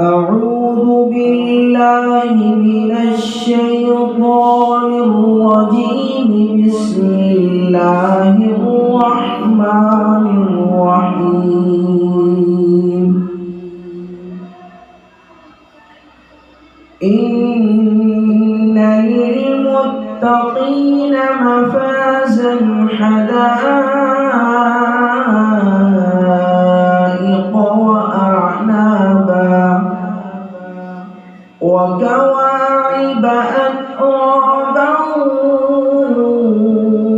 أعوذ بالله من الشيطان الرجيم. بسم الله الرحمن الرحيم. إن للمتقين مفازا حدائق وأعنابا وكواعب أترابا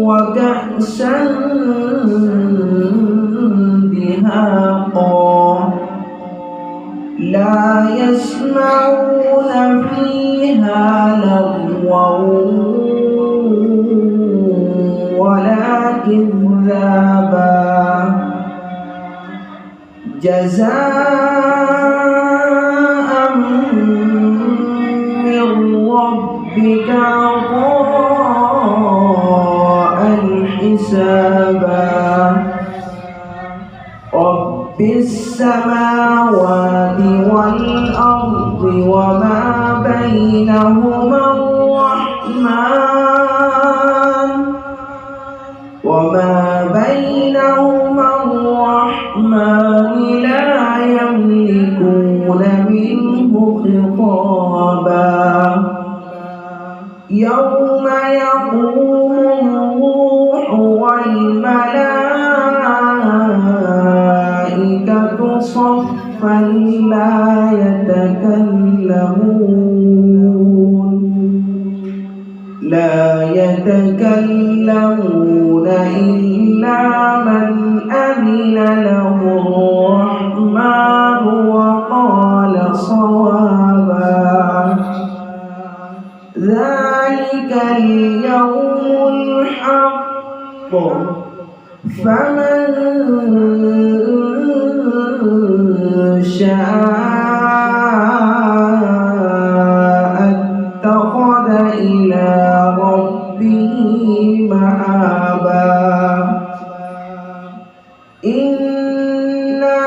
وكأسا دهاقا لا يسمعون فيها لغوا ولا كذابا جزاء من ربك عطاء حسابا. رب السماوات والأرض وما بينهما الرحمن لا يملكون منه خطابا. يوم يقوم الروح والملائكة صفا لا يتكلمون إلا من أذن له الرحمن وقال صوابا. ذلك اليوم الحق فمن شاء اتخذ إلى ربه مآبا. إنا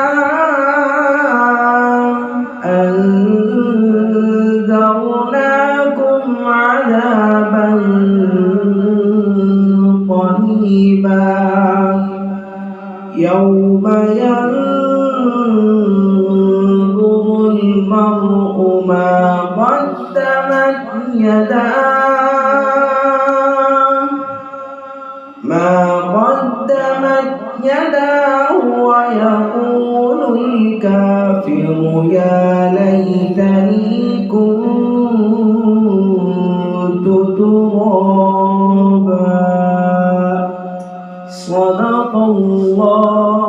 أنذرناكم عذابا قريبا يوم ينظر المرء ما قدمت يداه ويقول الكافر يا ليتني كنت ترابا. صدق الله.